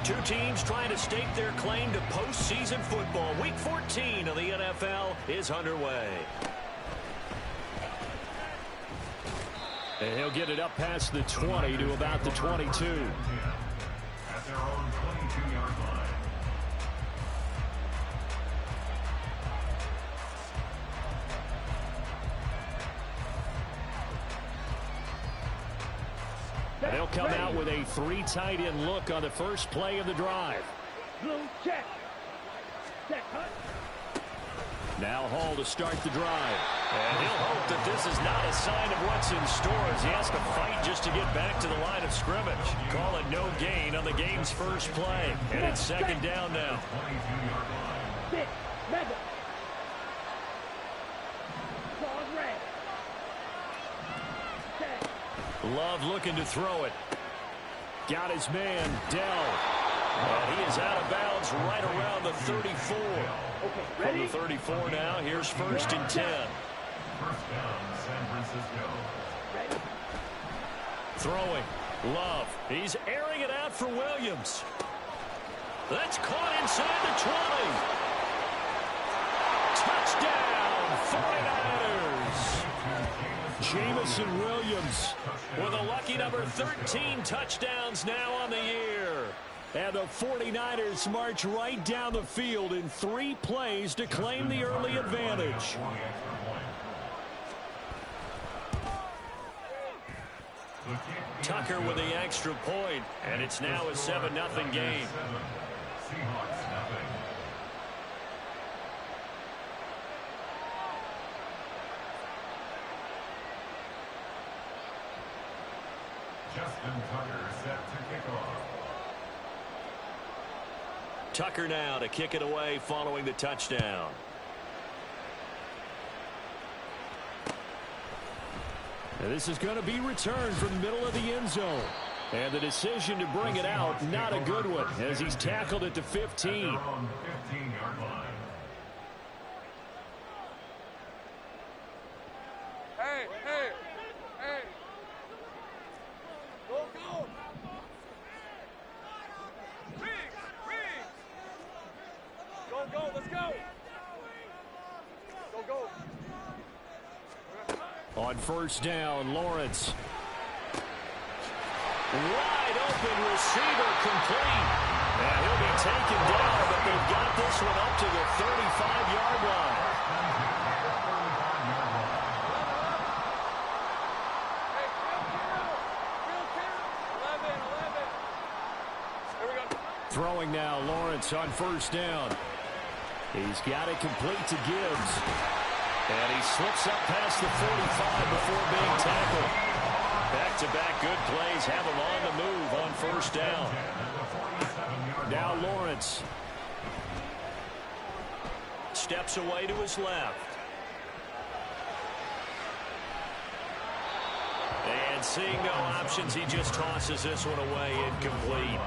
Two teams trying to stake their claim to postseason football. Week 14 of the NFL is underway. And he'll get it up past the 20 to about the 22. At their own 22-yard line. And they'll come out with a 3 tight end look on the first play of the drive. Check. Check. Now Hall to start the drive. And he'll hope that this is not a sign of what's in store as he has to fight just to get back to the line of scrimmage. Call it no gain on the game's first play. And it's second down now. Love looking to throw it. Got his man, Dell. And he is out of bounds right around the 34. From the 34 now, here's 1st and 10. First down, San Francisco. Throwing. Love. He's airing it out for Williams. That's caught inside the 20. Touchdown, 49ers. Jamison Williams with a lucky number 13 touchdowns now on the year. And the 49ers march right down the field in 3 plays to claim the early advantage. Tucker with the extra point, and it's now a 7-0 game. Seahawks nothing. Justin Tucker set to kick off. Tucker now to kick it away following the touchdown. And this is going to be returned from the middle of the end zone. And the decision to bring it out, not a good one, as he's tackled at the 15. 15-yard line. Hey. Go. Go, let's go. Go. On first down, Lawrence. Wide open receiver complete. And he'll be taken down, but they've got this one up to the 35-yard line. Throwing now, Lawrence on first down. He's got it complete to Gibbs. And he slips up past the 45 before being tackled. Back-to-back good plays have him on the move on first down. Now Lawrence. Steps away to his left. And seeing no options, he just tosses this one away incomplete.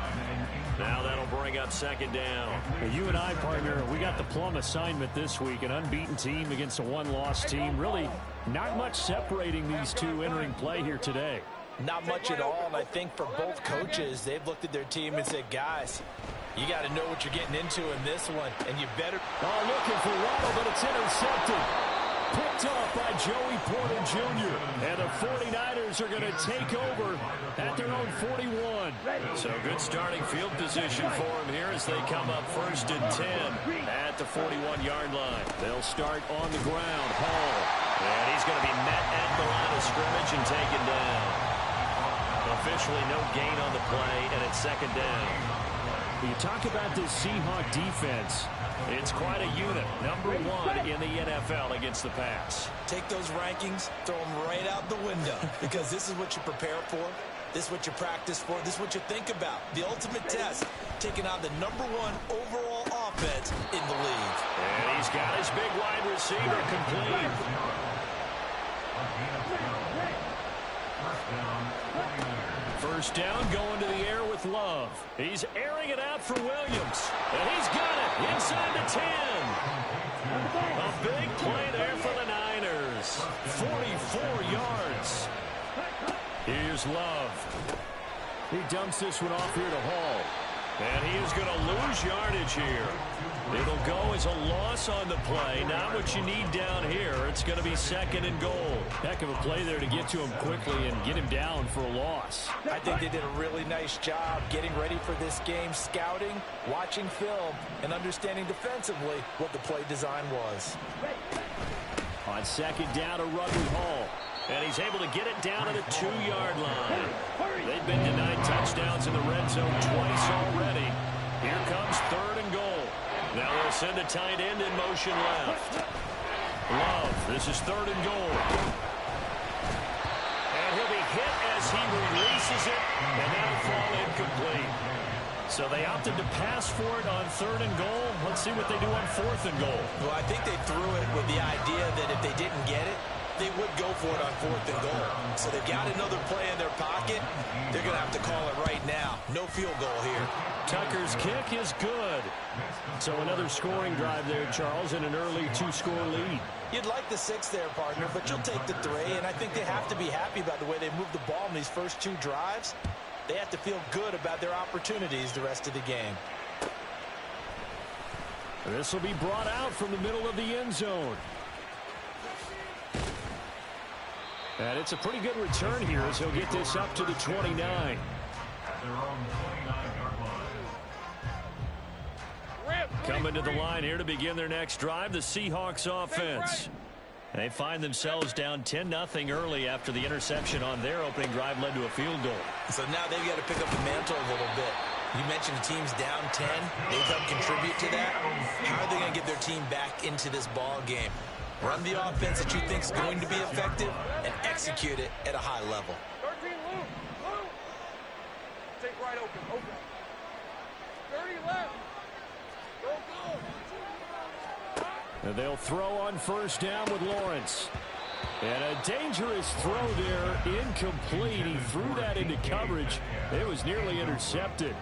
Now that'll bring up second down. You and I, partner, we got the plum assignment this week. An unbeaten team against a one-loss team. Really not much separating these two entering play here today. Not much at all, and I think for both coaches, they've looked at their team and said, guys, you got to know what you're getting into in this one, and you better... Oh, looking for Waddle, but it's intercepted. Picked off by Joey Porter Jr. And the 49ers are going to take over at their own 41. So good starting field position for them here as they come up 1st and 10 at the 41-yard line. They'll start on the ground. Hall. And he's going to be met at the line of scrimmage and taken down. Officially no gain on the play, and it's second down. You talk about this Seahawk defense. It's quite a unit. Number 1 in the NFL against the pass. Take those rankings, throw them right out the window, because this is what you prepare for. This is what you practice for. This is what you think about. The ultimate test, taking on the number 1 overall offense in the league. And he's got his big wide receiver complete. First down, going to the air with Love. He's airing it out for Williams. And he's got it inside the 10. A big play there for the Niners. 44 yards. Here's Love. He dumps this one off here to Hall. And he is going to lose yardage here. It'll go as a loss on the play. Not what you need down here. It's going to be 2nd and goal. Heck of a play there to get to him quickly and get him down for a loss. I think they did a really nice job getting ready for this game, scouting, watching film, and understanding defensively what the play design was. On 2nd down to Rutherford Hall. And he's able to get it down to the 2-yard line. They've been denied touchdowns in the red zone twice already. Here comes 3rd and goal. Now they'll send the tight end in motion left. Love, this is 3rd and goal. And he'll be hit as he releases it, and that'll fall incomplete. So they opted to pass for it on 3rd and goal. Let's see what they do on 4th and goal. Well, I think they threw it with the idea that if they didn't get it, they would go for it on 4th and goal. So they've got another play in their pocket. They're going to have to call it right now. No field goal here. Tucker's kick is good. So another scoring drive there, Charles, and an early 2-score lead. You'd like the 6 there, partner, but you'll take the 3, and I think they have to be happy about the way they moved the ball in these first 2 drives. They have to feel good about their opportunities the rest of the game. This will be brought out from the middle of the end zone. And it's a pretty good return here as he'll get this up to the 29. At their own 29-yard line. Coming to the line here to begin their next drive, the Seahawks offense. They find themselves down 10-0 early after the interception on their opening drive led to a field goal. So now they've got to pick up the mantle a little bit. You mentioned the team's down 10. They've helped contribute to that. How are they going to get their team back into this ball game? Run the offense that you think is going to be effective and execute it at a high level. 13, Lou. Take right open. 30 left. Go. And they'll throw on 1st down with Lawrence. And a dangerous throw there, incomplete. He threw that into coverage. It was nearly intercepted.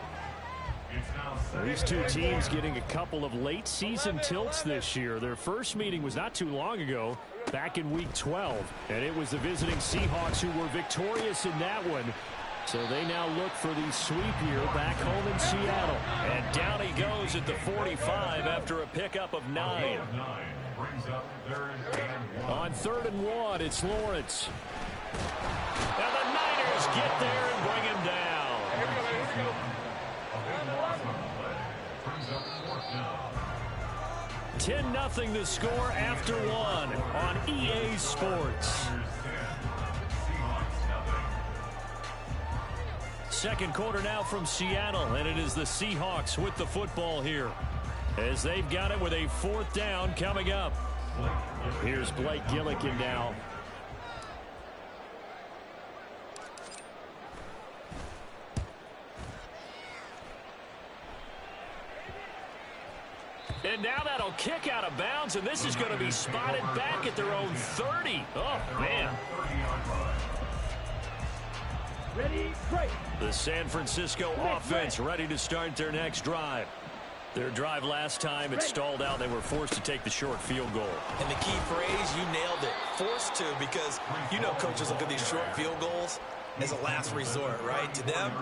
These two teams getting a couple of late season tilts this year. Their first meeting was not too long ago, back in week 12. And it was the visiting Seahawks who were victorious in that one. So they now look for the sweep here back home in Seattle. And down he goes at the 45 after a pickup of 9. On 3rd and 1, it's Lawrence. And the Niners get there and bring him down. Here we go. 10-0 the score after 1 on EA Sports. Second quarter now from Seattle, and it is the Seahawks with the football here as they've got it with a 4th down coming up. Here's Blake Gillikin now. And now that'll kick out of bounds, and this is going to be spotted back at their own 30. Oh, man. Ready, break. The San Francisco offense ready to start their next drive. Their drive last time, it stalled out. They were forced to take the short field goal. And the key phrase, you nailed it. Forced to, because you know coaches look at these short field goals as a last resort, right? To them,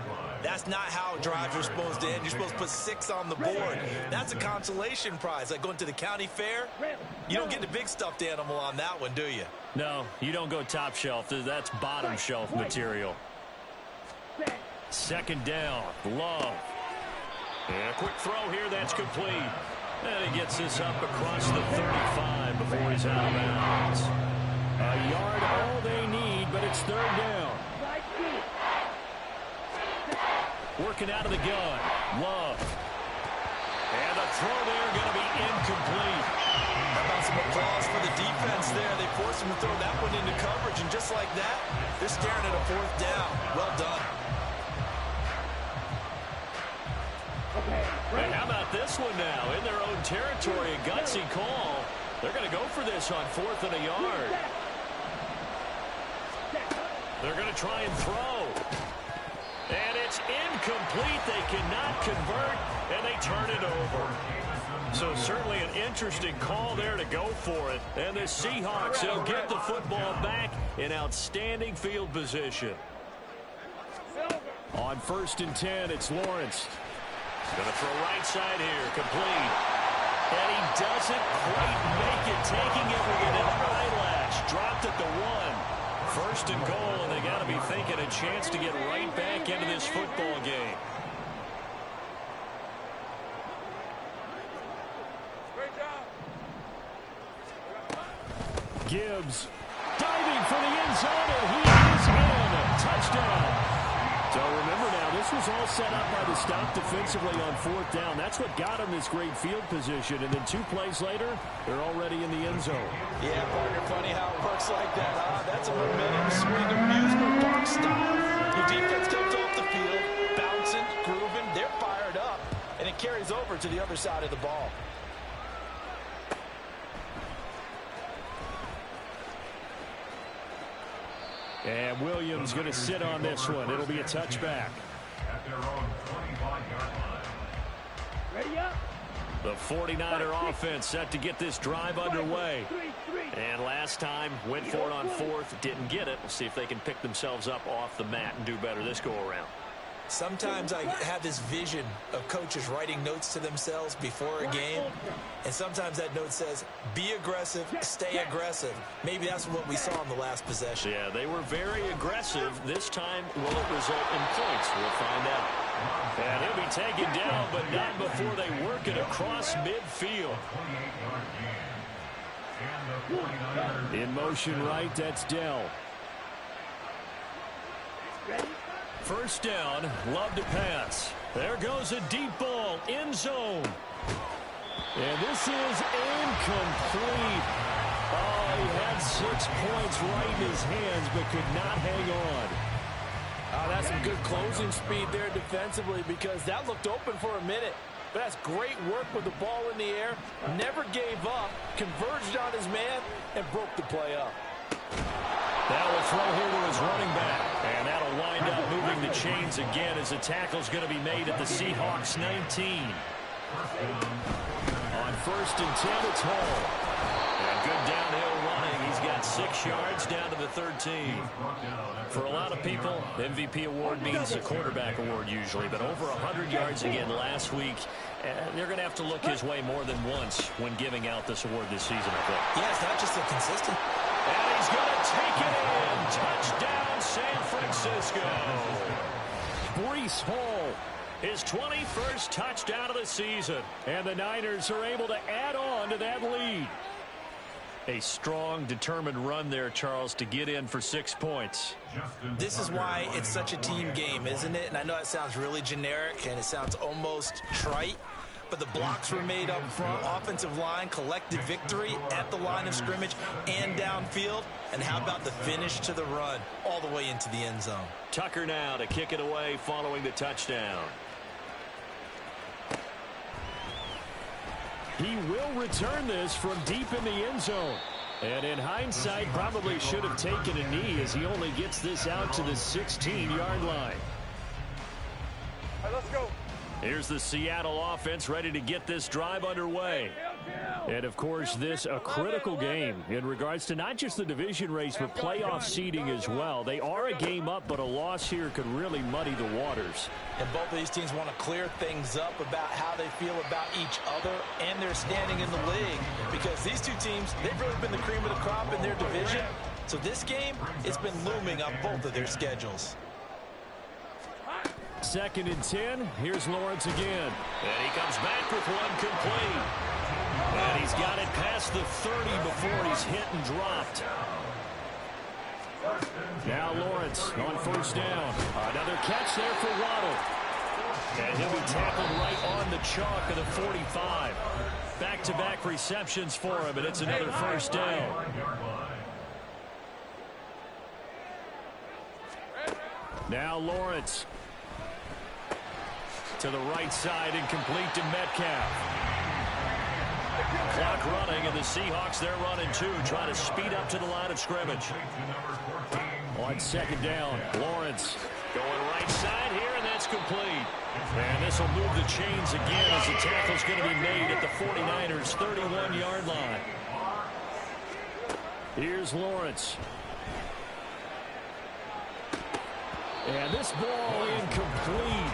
that's not how drives are supposed to end. You're supposed to put 6 on the board. That's a consolation prize. Like going to the county fair, you don't get the big stuffed animal on that one, do you? No, you don't go top shelf. That's bottom shelf material. 2nd down, Love. And a quick throw here, that's complete. And he gets this up across the 35 before he's out of bounds. A yard all they need, but it's 3rd down. Working out of the gun, Love. And the throw there going to be incomplete. How about some applause for the defense there? They forced him to throw that one into coverage, and just like that, they're staring at a 4th down. Well done. And how about this one now? In their own territory, a gutsy call. They're going to go for this on 4th and a yard. They're going to try and throw. And it's incomplete. They cannot convert, and they turn it over. So certainly an interesting call there to go for it. And the Seahawks will get the football back in outstanding field position. On 1st and 10, it's Lawrence. Going to throw right side here, complete. And he doesn't quite make it, taking it with an eyelash. Dropped at the 1. First and goal, and they got to be thinking a chance to get right back into this football game. Great job. Gibbs diving for the end zone, and he is in. Touchdown. So remember now, this was all set up by the stop defensively on 4th down. That's what got him this great field position. And then 2 plays later, they're already in the end zone. Yeah, partner, funny how it works like that, huh? That's a momentum swing amusement park style. Your defense comes off the field, bouncing, grooving, they're fired up, and it carries over to the other side of the ball. And Williams going to sit on this one. It'll be a touchback. At their own 25-yard line. Ready up. The 49er offense set to get this drive underway. And last time, went for it on 4th, didn't get it. We'll see if they can pick themselves up off the mat and do better this go-around. Sometimes I have this vision of coaches writing notes to themselves before a game, and sometimes that note says, be aggressive, stay aggressive. Maybe that's what we saw in the last possession. Yeah, they were very aggressive. This time, will it result in points? We'll find out. And he'll be taken down, but not before they work it across midfield. 28-yard gain. And the 49ers. In motion right, that's Dell. First down, love to pass. There goes a deep ball, end zone. And this is incomplete. Oh, he had 6 points right in his hands, but could not hang on. That's some good closing speed there defensively, because that looked open for a minute. But that's great work with the ball in the air. Never gave up, converged on his man, and broke the play up. That will throw here to his running back. And that'll wind up moving the chains again as the tackle's going to be made at the Seahawks 19. On 1st and 10, it's Hall. And good downhill running. He's got 6 yards down to the 13. For a lot of people, the MVP award means a quarterback award usually, but over 100 yards again last week. They're going to have to look his way more than once when giving out this award this season, I think. Yeah, it's not just a consistent. And he's going to take it in. Touchdown, San Francisco. Breece Hall, his 21st touchdown of the season. And the Niners are able to add on to that lead. A strong, determined run there, Charles, to get in for 6 points. This is why it's such a team game, isn't it? And I know it sounds really generic and it sounds almost trite, but the blocks were made up front. Offensive line collected victory at the line of scrimmage and downfield. And how about the finish to the run all the way into the end zone? Tucker now to kick it away following the touchdown. He will return this from deep in the end zone. And in hindsight, probably should have taken a knee as he only gets this out to the 16-yard line. All right, let's go. Here's the Seattle offense ready to get this drive underway. And, of course, this a critical game in regards to not just the division race, but playoff seeding as well. They are a game up, but a loss here could really muddy the waters. And both of these teams want to clear things up about how they feel about each other and their standing in the league. Because these two teams, they've really been the cream of the crop in their division. So this game, it's been looming on both of their schedules. 2nd and 10. Here's Lawrence again. And he comes back with one complete. And he's got it past the 30 before he's hit and dropped. Now Lawrence on 1st down. Another catch there for Waddle. And he'll be tackled right on the chalk of the 45. Back-to-back receptions for him, and it's another 1st down. Now Lawrence. To the right side and complete to Metcalf. Clock running, and the Seahawks, they're running too, trying to speed up to the line of scrimmage. On 2nd down, Lawrence going right side here, and that's complete. And this will move the chains again as the tackle's going to be made at the 49ers' 31-yard line. Here's Lawrence. And this ball incomplete.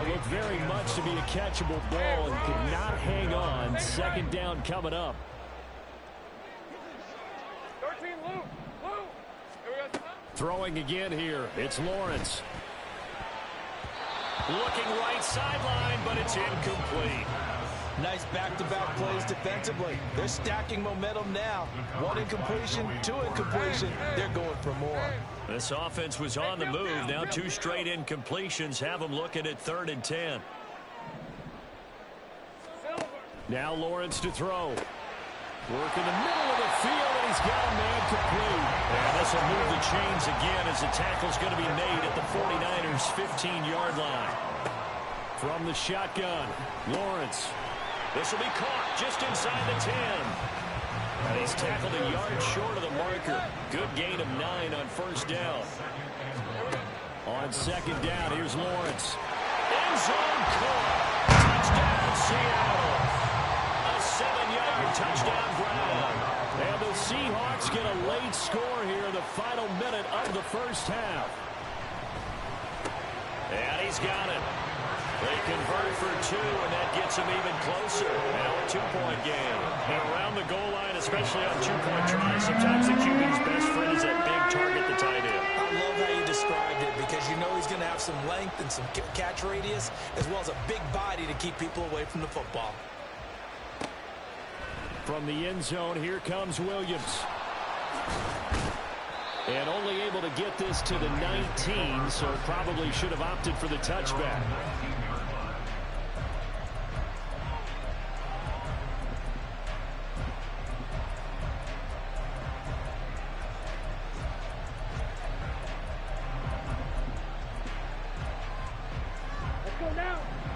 Looked very much to be a catchable ball and could not hang on. Second down coming up. 13, Lou. Here we go. Throwing again here. It's Lawrence. Looking right sideline, but it's incomplete. Nice back-to-back plays defensively. They're stacking momentum now. One incompletion, two incompletion. They're going for more. This offense was on the move. Now 2 straight incompletions have them looking at 3rd and 10. Now Lawrence to throw. Work in the middle of the field, and he's got a man complete. And this will move the chains again as the tackle's going to be made at the 49ers' 15-yard line. From the shotgun, Lawrence. This will be caught just inside the 10. And he's tackled a yard short of the marker. Good gain of 9 on first down. On second down, here's Lawrence. End zone caught. Touchdown, Seattle. A 7-yard touchdown ground. And the Seahawks get a late score here in the final minute of the first half. And he's got it. They convert for 2, and that gets them even closer. Now a 2-point game. And around the goal line, especially on 2-point tries, sometimes the QB's best friend is that big target, the tight end. I love how you described it because you know he's going to have some length and some catch radius as well as a big body to keep people away from the football. From the end zone, here comes Williams. And only able to get this to the 19, so probably should have opted for the touchback.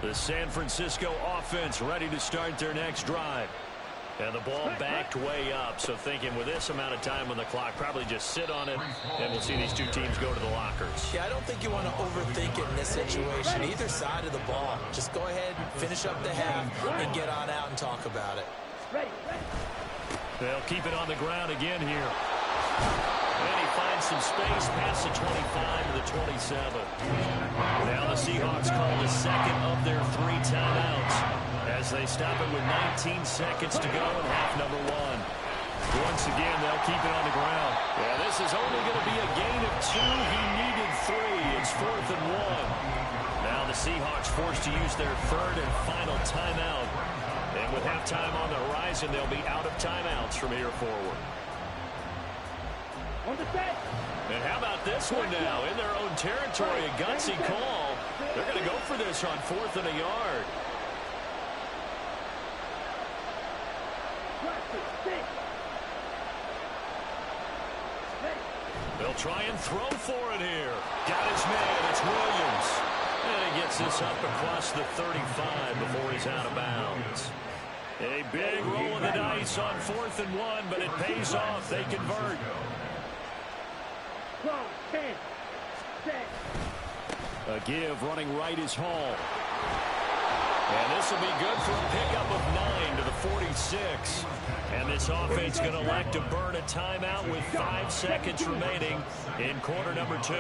The San Francisco offense ready to start their next drive. And the ball backed way up, so thinking with this amount of time on the clock, probably just sit on it, and we'll see these two teams go to the lockers. Yeah, I don't think you want to overthink it in this situation. Either side of the ball. Just go ahead, finish up the half, and get on out and talk about it. They'll keep it on the ground again here. And he finds some space past the 25 to the 27. Now the Seahawks call the second of their 3 timeouts as they stop it with 19 seconds to go in half number 1. Once again, they'll keep it on the ground. Yeah, this is only going to be a gain of 2. He needed 3. It's 4th and 1. Now the Seahawks forced to use their 3rd and final timeout. And with halftime on the horizon, they'll be out of timeouts from here forward. And how about this one now? In their own territory, a gutsy call. They're going to go for this on 4th and a yard. They'll try and throw for it here. Got his man. It's Williams. And he gets this up across the 35 before he's out of bounds. A big roll of the dice on 4th and 1, but it pays off. They convert. A give running right is Hall. And this will be good for a pickup of 9 to the 46. And this offense going to elect to burn a timeout with 5 seconds remaining in quarter number 2.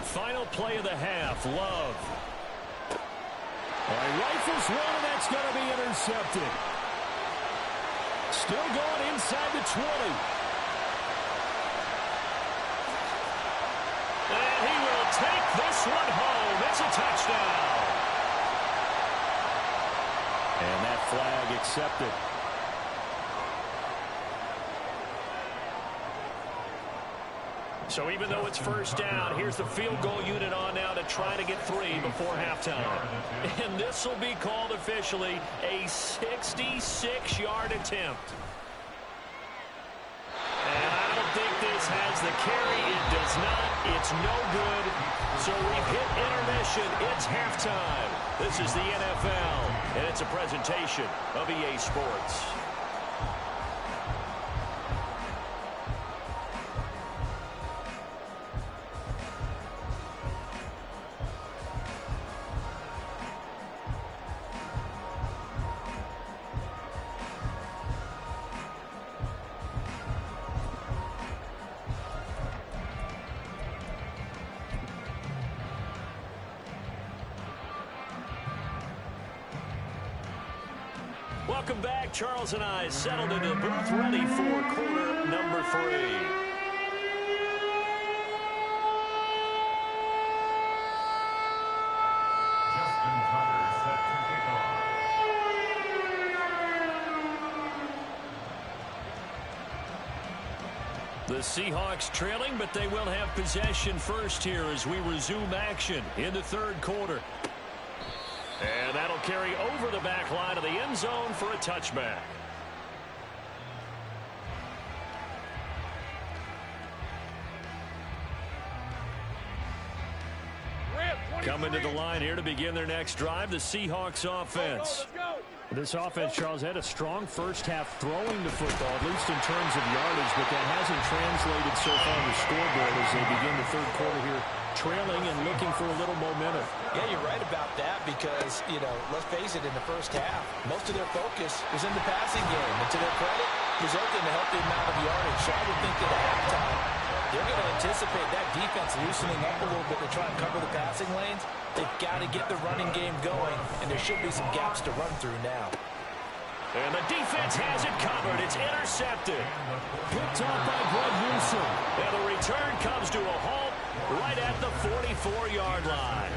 Final play of the half, Love. All right, rifles one, and that's going to be intercepted. Still going inside the 20. And he will take this one home. It's a touchdown. And that flag accepted. So even though it's first down, here's the field goal unit on now to try to get 3 before halftime. And this will be called officially a 66-yard attempt. And I don't think this has the carry. It does not. It's no good. So we've hit intermission. It's halftime. This is the NFL, and it's a presentation of EA Sports. Welcome back. Charles and I settled into the booth, ready for quarter number 3. The Seahawks trailing, but they will have possession first here as we resume action in the third quarter. And that'll carry over the back line of the end zone for a touchback. Coming to the line here to begin their next drive, the Seahawks offense. This offense, Charles, had a strong first half throwing the football, at least in terms of yardage, but that hasn't translated so far on the scoreboard as they begin the third quarter here, trailing and looking for a little momentum. Yeah, you're right about that because, let's face it, in the first half, most of their focus was in the passing game. And to their credit, resulted in a healthy amount of yardage. So I would think that at halftime, they're going to anticipate that defense loosening up a little bit to try and cover the passing lanes. They've got to get the running game going, and there should be some gaps to run through now. And the defense has it covered. It's intercepted. Picked up by Greg Newsome. And the return comes to a halt right at the 44-yard line.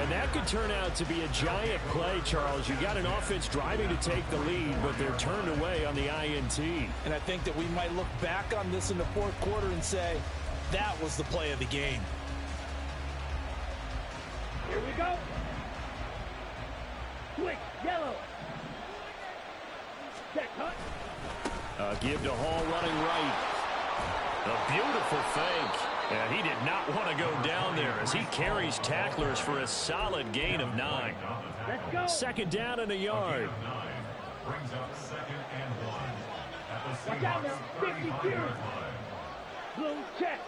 And that could turn out to be a giant play, Charles. You got an offense driving to take the lead, but they're turned away on the INT. And I think that we might look back on this in the fourth quarter and say, that was the play of the game. Here we go. Quick, yellow. Check, cut. Give to Hall running right. A beautiful fake. And he did not want to go down there as he carries tacklers for a solid gain of 9. Let's go. Second down and a yard. Brings up 2nd and 1. At the Watch out now. 50 here. Blue check.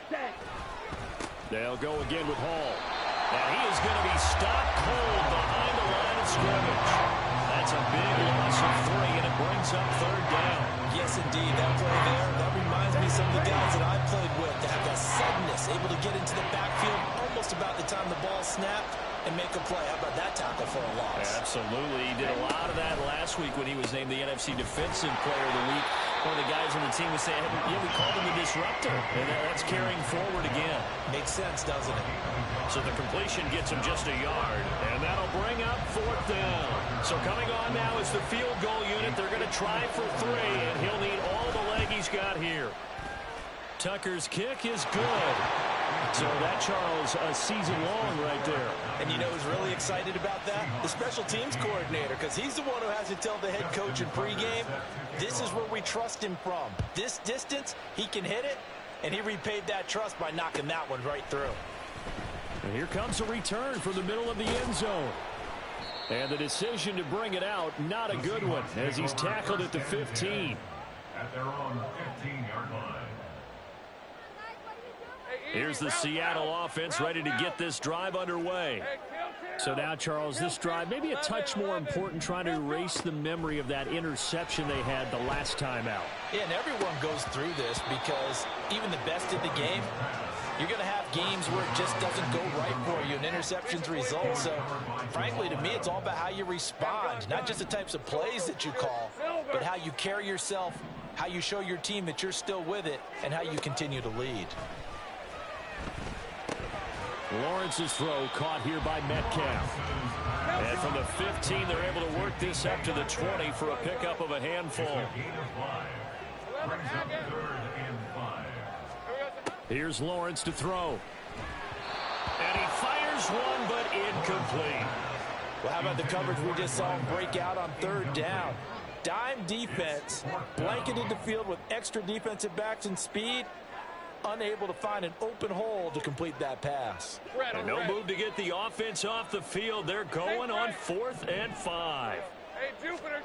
Set. They'll go again with Hall. And he is going to be stopped cold behind the line of scrimmage. That's a big loss of 3, and it brings up third down. Yes, indeed. That play there, that reminds me of some of the guys that I played with that have that suddenness, able to get into the backfield almost about the time the ball snapped and make a play. How about that tackle for a loss? Absolutely. He did a lot of that last week when he was named the NFC Defensive Player of the Week. One of the guys on the team was saying, yeah, we called him the disruptor. And that's carrying forward again. Makes sense, doesn't it? So the completion gets him just a yard. And that'll bring up fourth down. So coming on now is the field goal unit. They're going to try for 3, and he'll need all the leg he's got here. Tucker's kick is good. So that, Charles, a season long right there. And you know who's really excited about that? The special teams coordinator, because he's the one who has to tell the head coach in pregame, this is where we trust him from. This distance, he can hit it, and he repaid that trust by knocking that one right through. And here comes a return from the middle of the end zone. And the decision to bring it out, not a good one, as he's tackled at the 15. At their own 15-yard line. Here's the Seattle offense ready to get this drive underway. So now, Charles, this drive maybe a touch more important, trying to erase the memory of that interception they had the last time out. Yeah, and everyone goes through this because even the best in the game, you're going to have games where it just doesn't go right for you, and interceptions result. So, frankly, to me, it's all about how you respond, not just the types of plays that you call, but how you carry yourself, how you show your team that you're still with it, and how you continue to lead. Lawrence's throw caught here by Metcalf. And from the 15, they're able to work this up to the 20 for a pickup of a handful. Here's Lawrence to throw. And he fires one, but incomplete. Well, how about the coverage we just saw him break out on third down? Dime defense, blanketed the field with extra defensive backs and speed, unable to find an open hole to complete that pass. And no move to get the offense off the field. They're going on 4th and 5. Hey, Jupiter.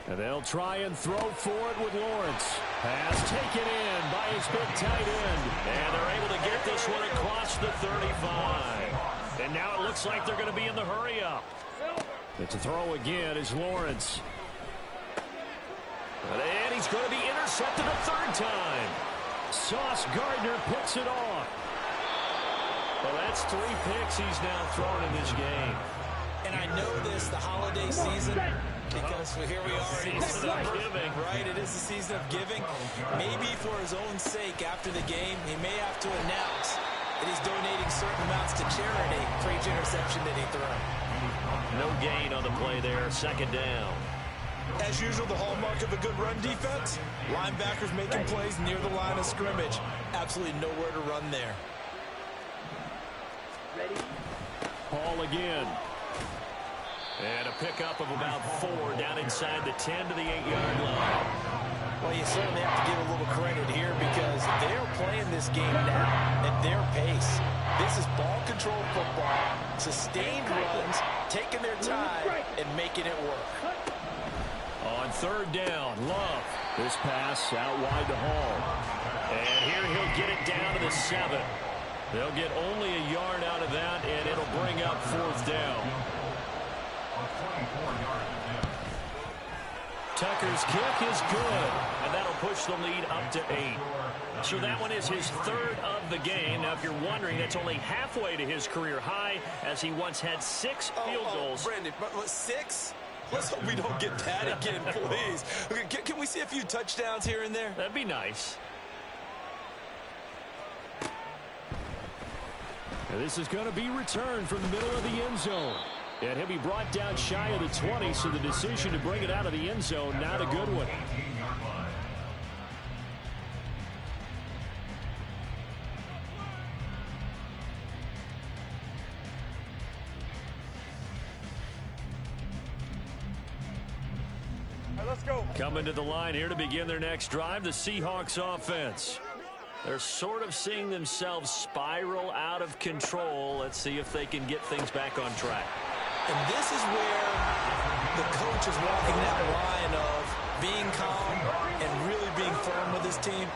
And they'll try and throw for it with Lawrence. Pass taken in by his big tight end. And they're able to get this one across the 35. And now it looks like they're going to be in the hurry-up. It's a throw again is Lawrence. And he's going to be intercepted a third time. Sauce Gardner picks it off. Well, that's 3 picks he's now thrown in this game. And I know this, the holiday season, Because here we are. Season of giving. Right, it is the season of giving. Maybe for his own sake after the game, he may have to announce that he's donating certain amounts to charity for each interception that he threw. No gain on the play there. Second down. As usual, the hallmark of a good run defense, linebackers making plays near the line of scrimmage. Absolutely nowhere to run there. Ready? Hall again. And a pickup of about 4 down inside the 10 to the 8-yard line. Well, you certainly have to give a little credit here because they're playing this game now at their pace. This is ball control football, sustained runs, taking their time and making it work. On third down, Love. This pass out wide to Hall. And here he'll get it down to the 7. They'll get only a yard out of that, and it'll bring up fourth down. Tucker's kick is good, and that'll push the lead up to 8. So that one is his 3rd of the game. Now, if you're wondering, that's only halfway to his career high, as he once had 6 field goals. Brandon, but 6? Let's hope we don't get that again, please. Okay, can we see a few touchdowns here and there? That'd be nice. And this is going to be returned from the middle of the end zone. And he'll be brought down shy of the 20, so the decision to bring it out of the end zone, not a good one. Let's go. Coming to the line here to begin their next drive, the Seahawks offense. They're sort of seeing themselves spiral out of control. Let's see if they can get things back on track. And this is where the coach is walking that line of being calm and really being firm with his team.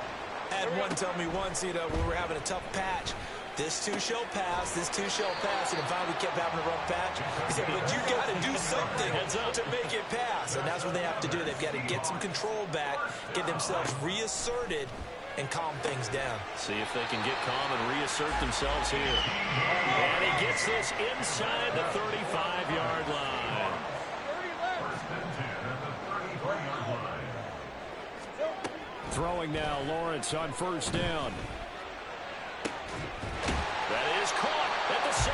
I had one tell me once, we were having a tough patch. This too shall pass, this too shall pass. And finally we kept having a rough patch. He said, but you got to do something to make it pass. And that's what they have to do. They've got to get some control back, get themselves reasserted, and calm things down. See if they can get calm and reassert themselves here. And he gets this inside the 35-yard line. Throwing now, Lawrence on first down. That is caught at the 7.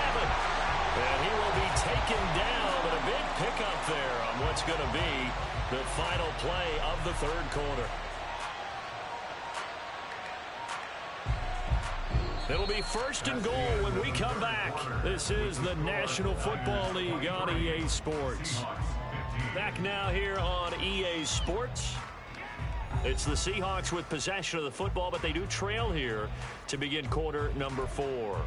And he will be taken down, but a big pickup there on what's going to be the final play of the third quarter. It'll be first and goal when we come back. This is the National Football League on EA Sports. Back now here on EA Sports. It's the Seahawks with possession of the football, but they do trail here to begin quarter number 4.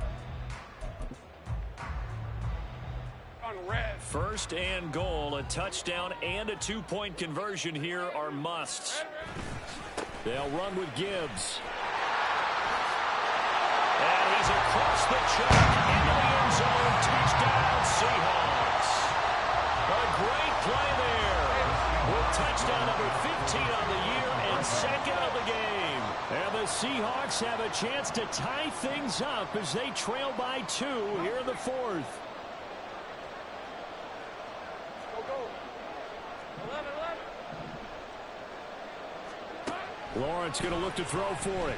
First and goal, a touchdown and a 2-point conversion here are musts. They'll run with Gibbs. And he's across the track into the end zone. Touchdown, Seahawks. A great play there. With touchdown number 15 on the year and 2nd of the game. And the Seahawks have a chance to tie things up as they trail by 2 here in the 4th. Lawrence going to look to throw for it.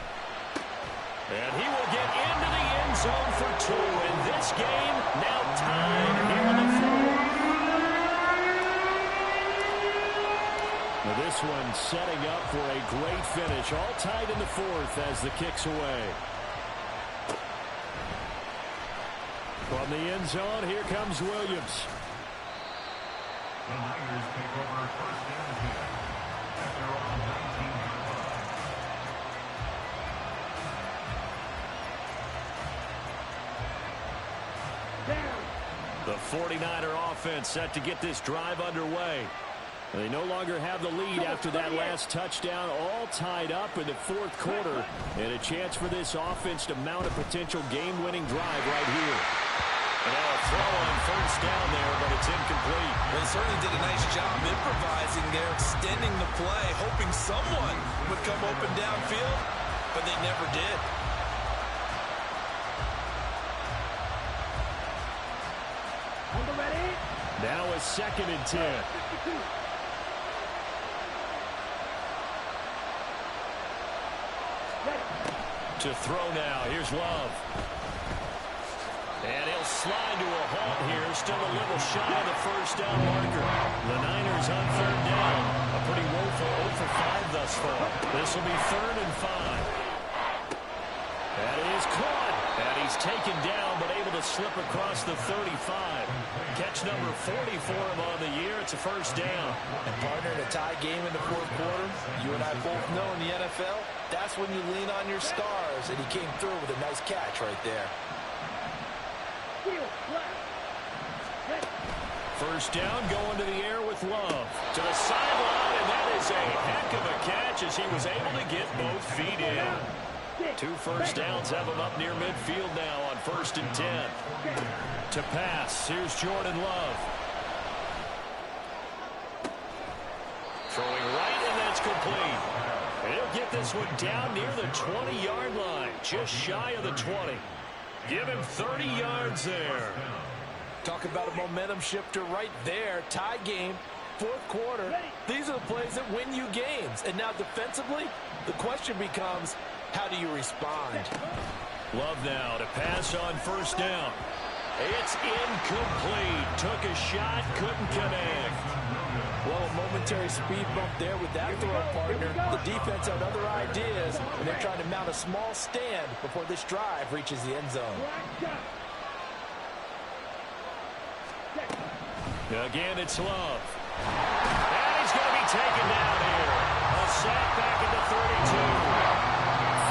And he will get into the end zone for 2. And this game now tied here in the 4th. Now this one setting up for a great finish. All tied in the 4th as the kick's away. From the end zone, here comes Williams. The Niners take over first and 10 at their own 19-yard line. The 49er offense set to get this drive underway. They no longer have the lead after that last touchdown, all tied up in the 4th quarter, and a chance for this offense to mount a potential game-winning drive right here. And now a throw on first down there, but it's incomplete. They certainly did a nice job improvising there, extending the play, hoping someone would come open downfield, but they never did. On the ready. Now a 2nd and 10. To throw now. Here's Love. And he'll slide to a halt here. Still a little shy of the first down marker. The Niners on third down. A pretty woeful 0 for 5 thus far. This will be 3rd and 5. That is caught. And he's taken down, but able to slip across the 35. Catch number 40 for him on the year. It's a first down. And partner, in a tie game in the fourth quarter, you and I both know in the NFL, that's when you lean on your stars. And he came through with a nice catch right there. First down, going to the air with Love. To the sideline, and that is a heck of a catch as he was able to get both feet in. 2 first downs have him up near midfield now on 1st and 10. To pass, here's Jordan Love. Throwing right, and that's complete. And he'll get this one down near the 20-yard line, just shy of the 20. Give him 30 yards there. Talk about a momentum shifter right there. Tie game, fourth quarter. These are the plays that win you games. And now defensively, the question becomes, how do you respond? Love now to pass on first down. It's incomplete. Took a shot, couldn't connect. Well, a momentary speed bump there with that throw, partner. The defense had other ideas, and they're trying to mount a small stand before this drive reaches the end zone. Again, it's Love. And he's going to be taken down here. A sack back at the 32.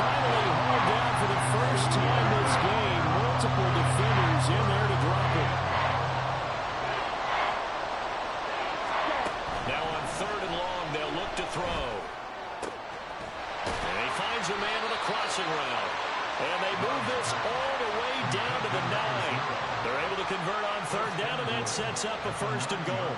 Finally hauled down for the first time this game. Multiple defenders in there to drop it. Now on 3rd and long, they'll look to throw. And he finds a man on a crossing route. And they move this all the way down to the 9. They're able to convert on 3rd down, and that sets up a 1st and goal.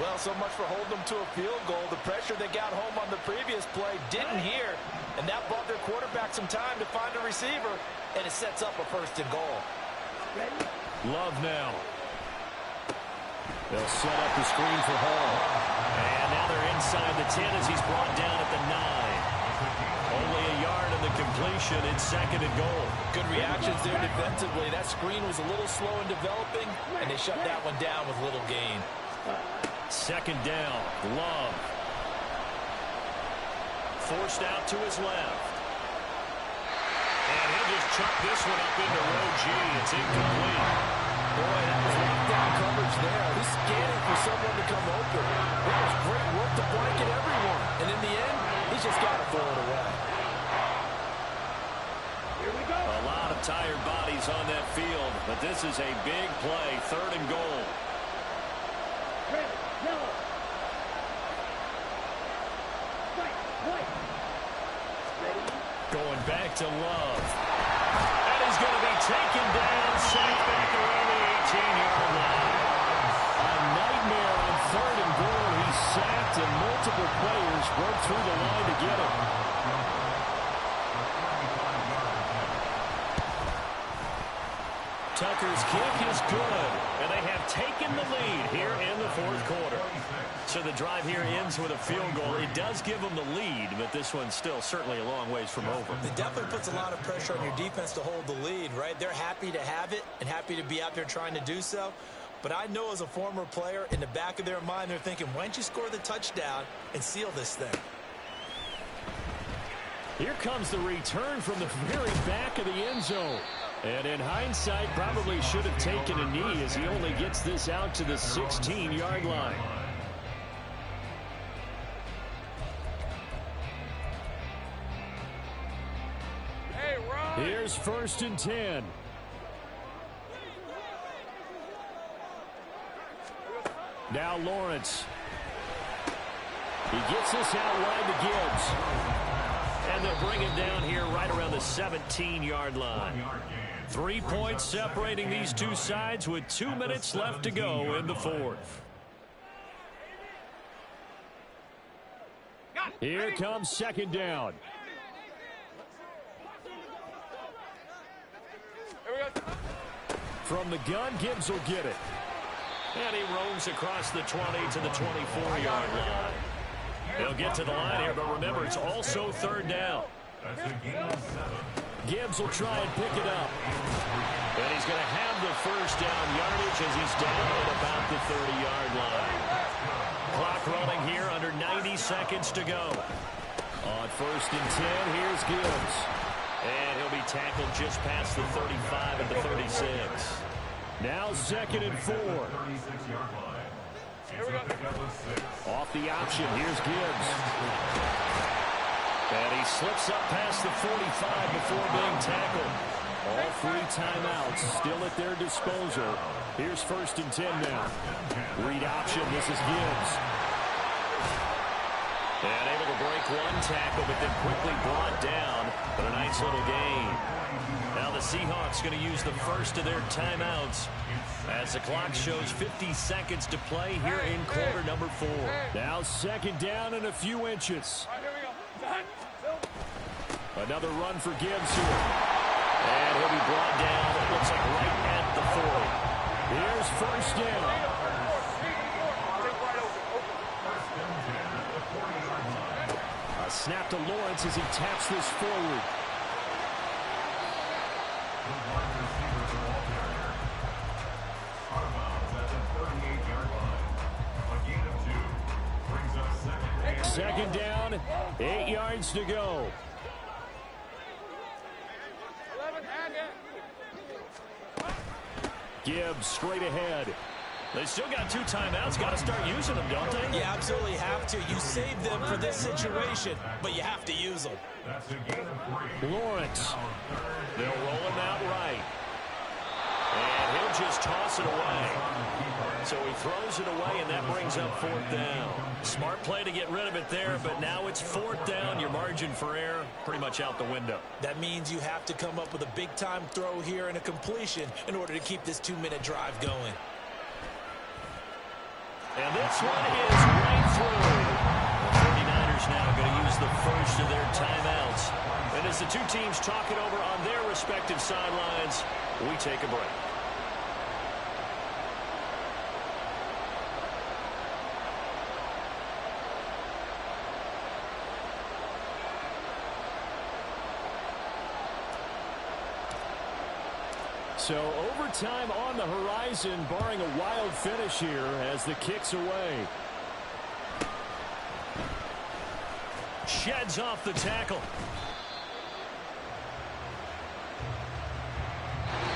Well, so much for holding them to a field goal. The pressure they got home on the previous play didn't hear, and that bought their quarterback some time to find a receiver, and it sets up a 1st and goal. Love now. They'll set up the screen for Hall. And now they're inside the 10 as he's brought down at the 9. Only a yard in the completion. It's 2nd and goal. Good reactions there defensively. That screen was a little slow in developing, and they shut that one down with little gain. 2nd down. Love. Forced out to his left. And he'll just chuck this one up into row G. It's incomplete. Boy, that was lockdown coverage there. He's scanning for someone to come open. That was great work to blanket everyone. And in the end, he's just got to throw it away. Here we go. A lot of tired bodies on that field, but this is a big play. 3rd and goal. Red, yellow. White. Ready? Going back to Love. And he's going to be taken down, sacked back around the 18-yard line. A nightmare on 3rd and goal. He's sacked, and multiple players broke through the line to get him. Tucker's kick is good, and they have taken the lead here in the 4th quarter. So the drive here ends with a field goal. It does give them the lead, but this one's still certainly a long ways from over. It definitely puts a lot of pressure on your defense to hold the lead, right? They're happy to have it and happy to be out there trying to do so. But I know as a former player, in the back of their mind, they're thinking, why don't you score the touchdown and seal this thing? Here comes the return from the very back of the end zone. And in hindsight, probably should have taken a knee as he only gets this out to the 16-yard line. Hey, Ron. Here's 1st and 10. Now Lawrence. He gets this out wide to Gibbs. And they'll bring him down here right around the 17-yard line. 3 points separating these two sides with 2 minutes left to go in the 4th. Here comes 2nd down. From the gun, Gibbs will get it. And he roams across the 20 to the 24-yard line. He'll get to the line here, but remember, it's also 3rd down. That's a gain of 7. Gibbs will try and pick it up. And he's going to have the first down yardage as he's down at about the 30-yard line. Clock running here, under 90 seconds to go. On 1st and 10, here's Gibbs. And he'll be tackled just past the 35 at the 36. Now 2nd and 4. Off the option, here's Gibbs. And he slips up past the 45 before being tackled. All 3 timeouts still at their disposal. Here's 1st and 10 now. Read option, this is Gibbs. And able to break 1 tackle, but then quickly brought down. But a nice little gain. Now the Seahawks going to use the first of their timeouts as the clock shows 50 seconds to play here in quarter number 4. Now 2nd down and a few inches. Another run for Gibbs here. And he'll be brought down, it looks like right at the 40. Here's 1st down. A snap to Lawrence as he taps this forward. Second down, 8 yards to go. Gibbs straight ahead. They still got 2 timeouts. Got to start using them, don't they? You absolutely have to. You save them for this situation, but you have to use them. Lawrence. They'll roll him out right. And he'll just toss it away. So he throws it away, and that brings up 4th down. Smart play to get rid of it there, but now it's 4th down. Your margin for error pretty much out the window. That means you have to come up with a big-time throw here and a completion in order to keep this 2-minute drive going. And this one is right through. The 49ers now going to use the first of their timeouts. And as the 2 teams talk it over on their respective sidelines, we take a break. So overtime on the horizon, barring a wild finish here as the kick's away. Sheds off the tackle.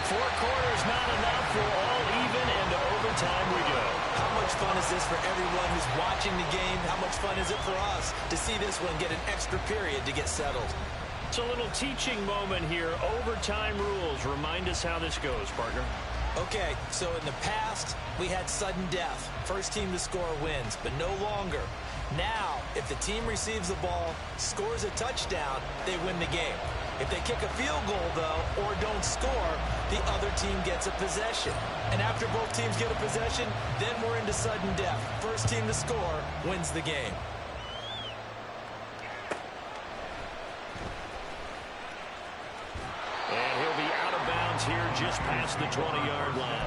4 quarters not enough. We're all even, and to overtime we go. How much fun is this for everyone who's watching the game? How much fun is it for us to see this one get an extra period to get settled? It's a little teaching moment here. Overtime rules. Remind us how this goes, partner. Okay, so in the past, we had sudden death. First team to score wins, but no longer. Now, if the team receives the ball, scores a touchdown, they win the game. If they kick a field goal, though, or don't score, the other team gets a possession. And after both teams get a possession, then we're into sudden death. First team to score wins the game. And he'll be out of bounds here just past the 20-yard line.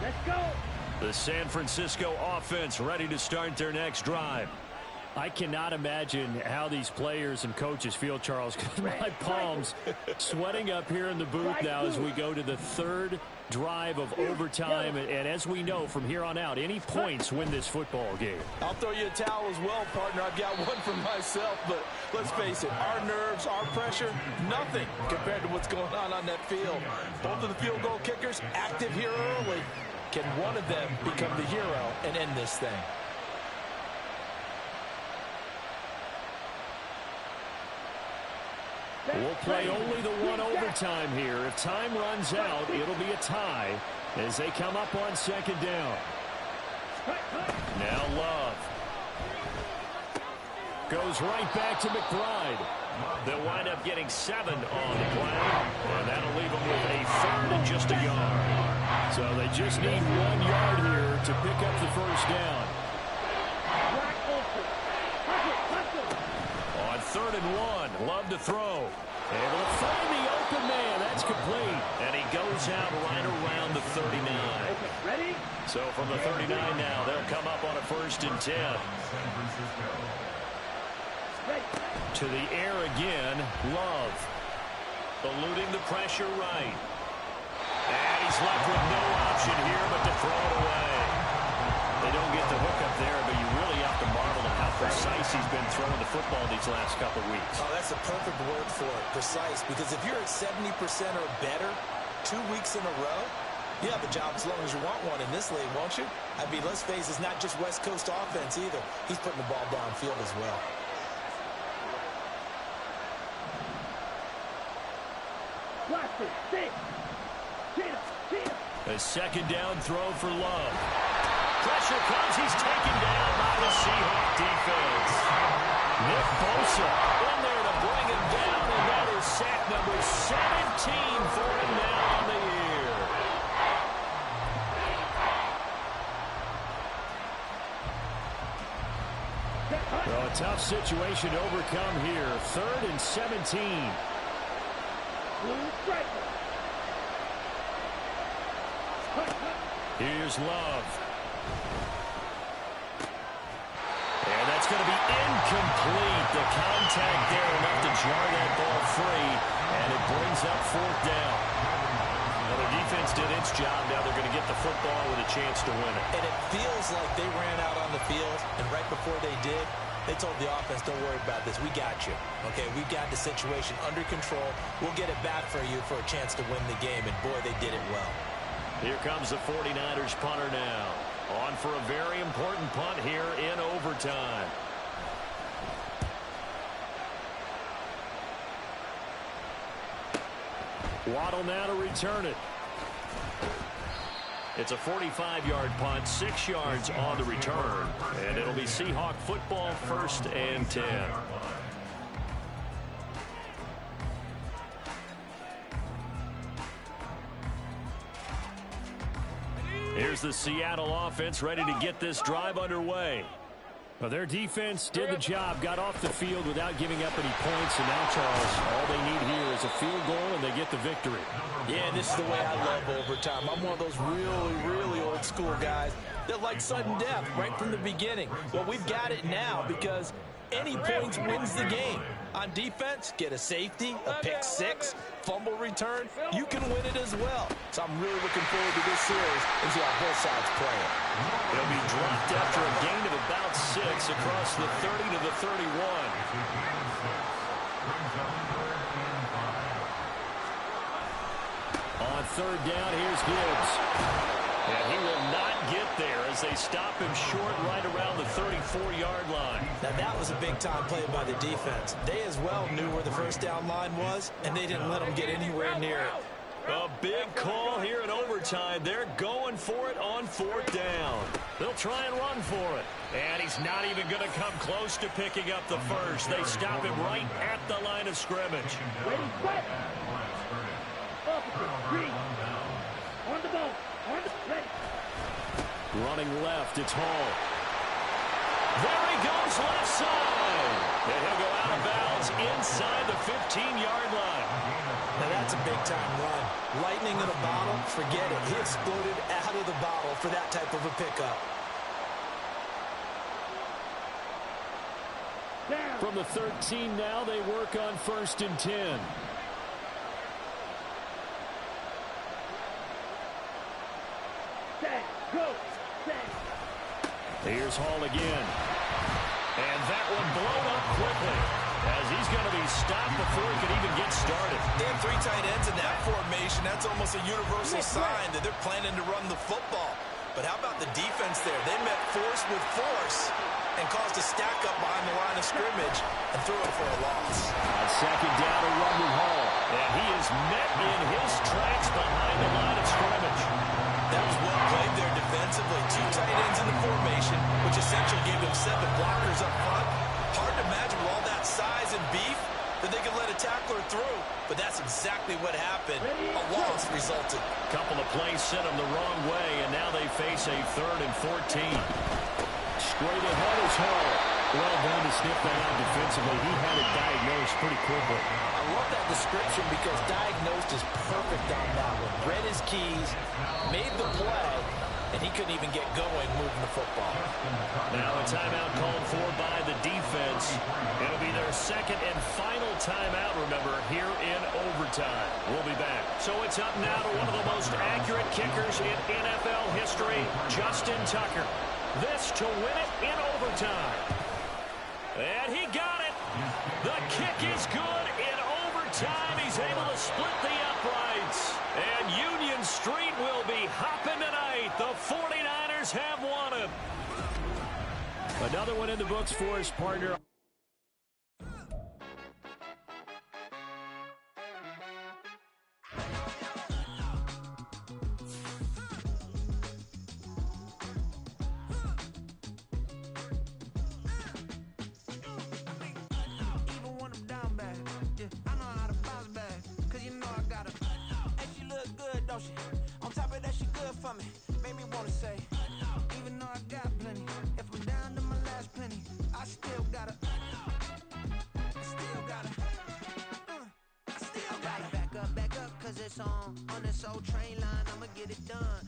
Let's go. The San Francisco offense ready to start their next drive. I cannot imagine how these players and coaches feel, Charles. My palms sweating up here in the booth now as we go to the third drive of overtime. And as we know, from here on out, any points win this football game. I'll throw you a towel as well, partner. I've got one for myself, but let's face it, our nerves, our pressure, nothing compared to what's going on that field. Both of the field goal kickers active here early. Can one of them become the hero and end this thing? We'll play only the one overtime here. If time runs out, it'll be a tie as they come up on second down. Now Love. Goes right back to McBride. They'll wind up getting 7 on the play, and that'll leave them with a third and just a yard. So they just need 1 yard here to pick up the first down. On 3rd and 1. Love to throw. Able to find the open man. That's complete. And he goes out right around the 39. Ready? So from the 39 now, they'll come up on a 1st and 10. To the air again, Love. Eluding the pressure right. And he's left with no option here but to throw it away. They don't get the hook up there, but you really have to marvel at how precise he's been throwing the football these last couple of weeks. Oh, that's a perfect word for it, precise. Because if you're at 70% or better 2 weeks in a row, you have a job as long as you want one in this league, won't you? I mean, let's face it, it's not just West Coast offense either. He's putting the ball downfield as well. Blaster, stick. Cheetah, cheetah. A 2nd down throw for Love. Pressure comes. He's taken down by the Seahawk defense. Nick Bosa in there to bring him down, and that is sack number 17 for him now on the year. Well, a tough situation to overcome here. 3rd and 17. Blue striker. Here's Love. And that's going to be incomplete. The contact there enough to jar that ball free, and it brings up 4th down. Well, the defense did its job. Now they're going to get the football with a chance to win it. And it feels like they ran out on the field, and right before they did, they told the offense, don't worry about this. We got you. Okay, we've got the situation under control. We'll get it back for you for a chance to win the game, and boy, they did it well. Here comes the 49ers punter now. On for a very important punt here in overtime. Waddle now to return it. It's a 45-yard punt, 6 yards on the return. And it'll be Seahawk football, 1st and 10. Here's the Seattle offense ready to get this drive underway. Well, their defense did the job, got off the field without giving up any points, and now, Charles, all they need here is a field goal, and they get the victory. Yeah, this is the way I love overtime. I'm one of those really, really old school guys that like sudden death right from the beginning. Well, we've got it now because any points wins the game. On defense, get a safety, a pick 6, fumble return. You can win it as well. So I'm really looking forward to this series and see how both sides play it. It'll be dropped after a gain of about 6 across the 30 to the 31. On 3rd down, here's Gibbs. And he will not get there as they stop him short right around the 34-yard line. Now, that was a big-time play by the defense. They as well knew where the 1st down line was, and they didn't let them get anywhere near it. A big call here in overtime. They're going for it on 4th down. They'll try and run for it. And he's not even going to come close to picking up the 1st. They stop him right at the line of scrimmage. Ready, set. Officer, green. On the ball. On the ready. Running left, it's Hall. There he goes, left side. And he'll go out of bounds inside the 15-yard line. Now, that's a big-time run. Lightning in a bottle, forget it. He exploded out of the bottle for that type of a pickup. Down. From the 13 now, they work on 1st and 10. Set. Go. Set. Here's Hall again. And that one blown up quickly as he's going to be stopped before he can even get started. They have 3 tight ends in that formation. That's almost a universal sign that they're planning to run the football. But how about the defense there? They met force with force and caused a stack up behind the line of scrimmage and threw it for a loss. On 2nd down, a run with Hall. And he is met in his tracks behind the line of scrimmage. That was well played there defensively. 2 tight ends in the formation, which essentially gave them 7 blockers up front. Hard to imagine with all that size and beef that they could let a tackler through. But that's exactly what happened. A loss resulted. Couple of plays sent them the wrong way, and now they face a 3rd and 14. Straight ahead is Hall. Well done to sniff that out defensively. He had it diagnosed pretty quickly. I love that description because diagnosed is perfect on that one. Read his keys, made the play, and he couldn't even get going moving the football. Now a timeout called for by the defense. It'll be their second and final timeout, remember, here in overtime. We'll be back. So it's up now to one of the most accurate kickers in NFL history, Justin Tucker. This to win it in overtime. And he got it. The kick is good in overtime. He's able to split the uprights. And Union Street will be hopping tonight. The 49ers have won it. Another one in the books for his partner. On top of that, she good for me. Made me wanna say, even though I got plenty, if I'm down to my last penny, I still gotta back up, cause it's on this old train line, I'ma get it done.